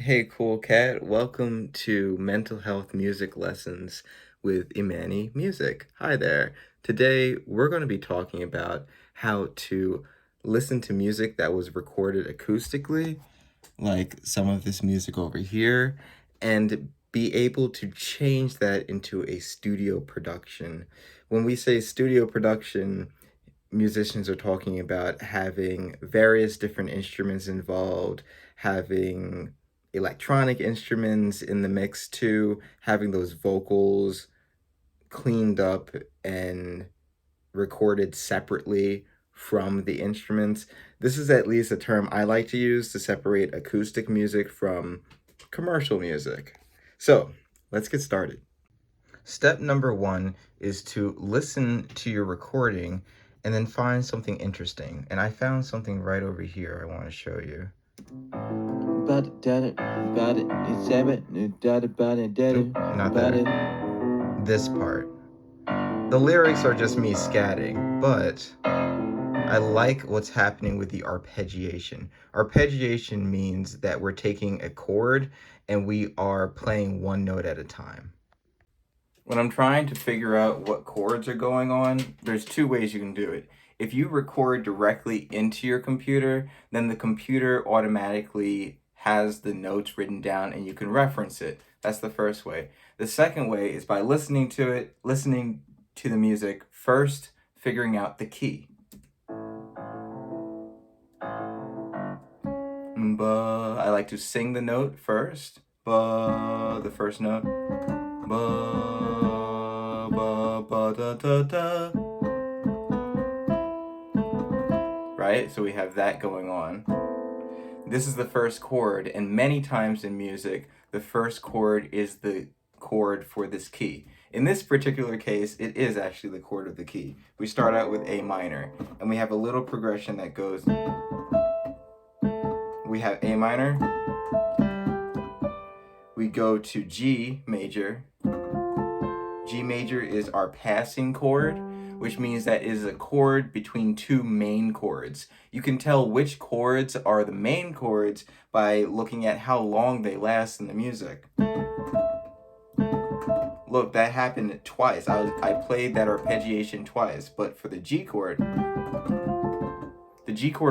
Hey, cool cat. Welcome to Mental Health Music Lessons with Imanni Music. Hi there. Today, we're going to be talking about how to listen to music that was recorded acoustically, like some of this music over here, and be able to change that into a studio production. When we say studio production, musicians are talking about having various different instruments involved, having electronic instruments in the mix too, having those vocals cleaned up and recorded separately from the instruments. This is at least a term I like to use to separate acoustic music from commercial music. So, let's get started. Step number one is to listen to your recording and then find something interesting. And I found something right over here I want to show you. Not that. This part. The lyrics are just me scatting, but I like what's happening with the arpeggiation. Arpeggiation means that we're taking a chord and we are playing one note at a time. When I'm trying to figure out what chords are going on, there's two ways you can do it. If you record directly into your computer, then the computer automatically has the notes written down and you can reference it. That's the first way. The second way is by listening to the music first, figuring out the key. Ba, I like to sing the note first. Ba, the first note. Ba, ba, ba, da, da, da. Right? So we have that going on. This is the first chord, and many times in music, the first chord is the chord for this key. In this particular case, it is actually the chord of the key. We start out with A minor, and we have a little progression that goes. We have A minor. We go to G major. G major is our passing chord, which means that it is a chord between two main chords. You can tell which chords are the main chords by looking at how long they last in the music. Look, that happened twice. I played that arpeggiation twice, but for the G chord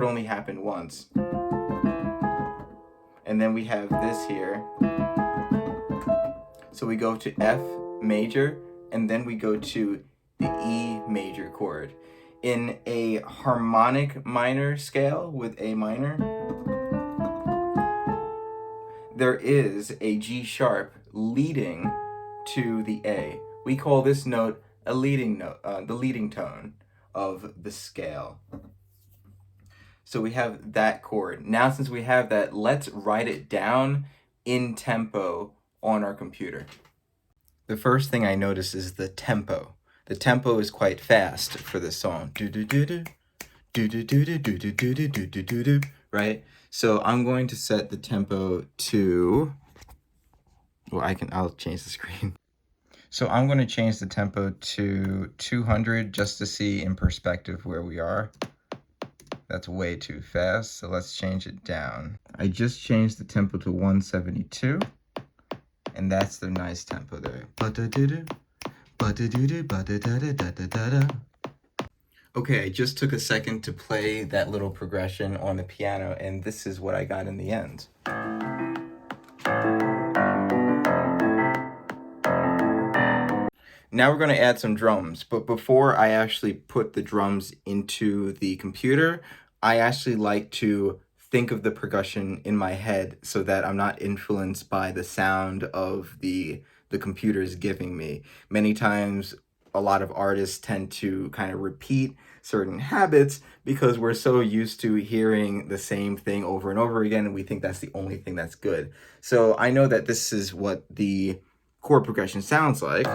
only happened once. And then we have this here. So we go to F major, and then we go to the E major chord. In a harmonic minor scale with A minor, there is a G sharp leading to the A. We call this note a leading note, the leading tone of the scale. So we have that chord. Now, since we have that, let's write it down in tempo on our computer. The first thing I notice is the tempo. The tempo is quite fast for this song. Right? So I'm going to set the tempo to, well, I'll change the screen. So I'm going to change the tempo to 200 just to see in perspective where we are. That's way too fast, so let's change it down. I just changed the tempo to 172, and that's the nice tempo there. Okay, I just took a second to play that little progression on the piano, and this is what I got in the end. Now we're going to add some drums, but before I actually put the drums into the computer, I actually like to think of the percussion in my head so that I'm not influenced by the sound of the computer is giving me. Many times, a lot of artists tend to kind of repeat certain habits because we're so used to hearing the same thing over and over again, and we think that's the only thing that's good. So I know that this is what the chord progression sounds like.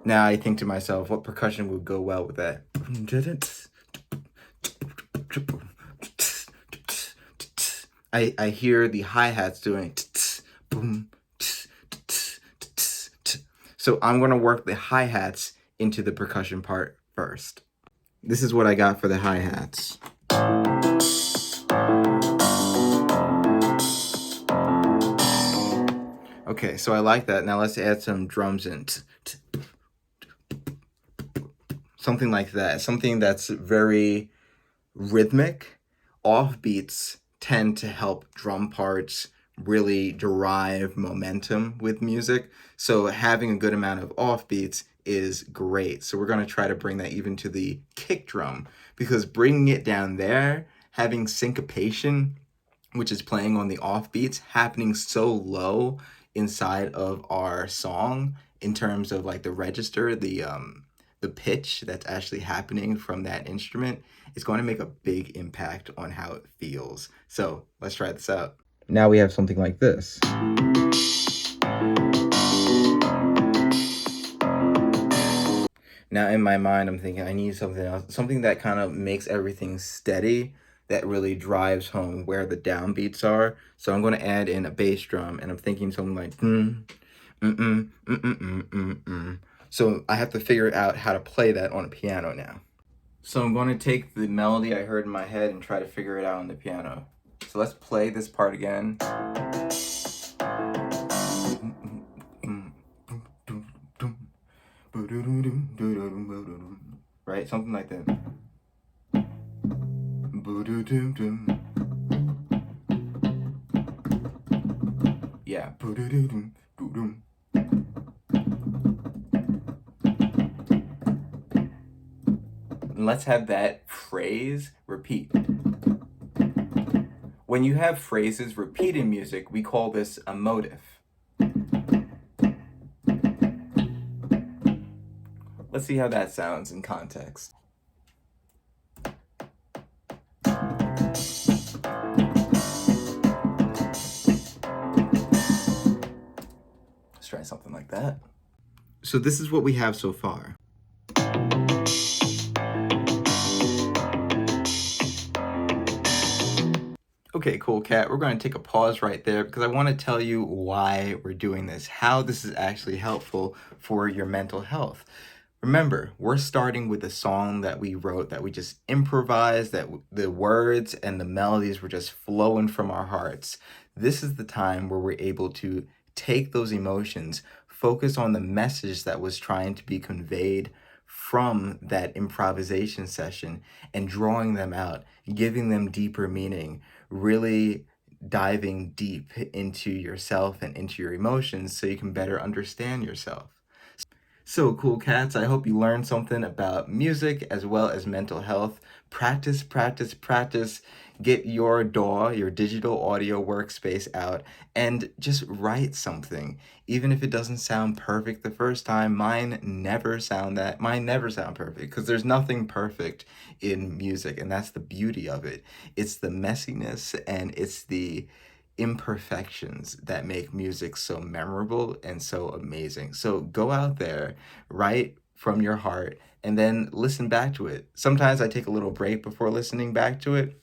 Now I think to myself, what percussion would go well with that? I hear the hi-hats doing boom. So I'm going to work the hi-hats into the percussion part first. This is what I got for the hi-hats. Okay, so I like that. Now let's add some drums in. Something like that. Something that's very rhythmic. Offbeats tend to help drum parts really derive momentum with music. So having a good amount of offbeats is great. So we're going to try to bring that even to the kick drum, because bringing it down there, having syncopation, which is playing on the offbeats, happening so low inside of our song in terms of like the register, the pitch that's actually happening from that instrument is going to make a big impact on how it feels. So let's try this out. Now we have something like this. Now in my mind, I'm thinking I need something else, something that kind of makes everything steady, that really drives home where the downbeats are. So I'm going to add in a bass drum, and I'm thinking something like So I have to figure out how to play that on a piano now. So I'm going to take the melody I heard in my head and try to figure it out on the piano. So let's play this part again. Right? Something like that. Yeah. And let's have that phrase repeat. When you have phrases repeat in music, we call this a motive. Let's see how that sounds in context. Let's try something like that. So this is what we have so far. Okay, cool, Kat. We're going to take a pause right there because I want to tell you why we're doing this, how this is actually helpful for your mental health. Remember, we're starting with a song that we wrote, that we just improvised, that the words and the melodies were just flowing from our hearts. This is the time where we're able to take those emotions, focus on the message that was trying to be conveyed from that improvisation session, and drawing them out, giving them deeper meaning, really diving deep into yourself and into your emotions so you can better understand yourself. So cool, cats. I hope you learned something about music as well as mental health. Practice, practice, practice. Get your DAW, your digital audio workspace out, and just write something. Even if it doesn't sound perfect the first time, mine never sound perfect, because there's nothing perfect in music, and that's the beauty of it. It's the messiness and it's the imperfections that make music so memorable and so amazing. So go out there, write from your heart, and then listen back to it. Sometimes I take a little break before listening back to it,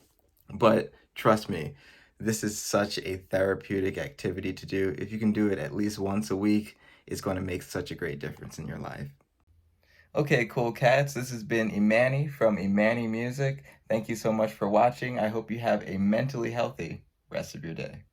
but trust me, this is such a therapeutic activity to do. If you can do it at least once a week, it's going to make such a great difference in your life. Okay, cool cats. This has been Imanni from Imanni Music. Thank you so much for watching. I hope you have a mentally healthy rest of your day.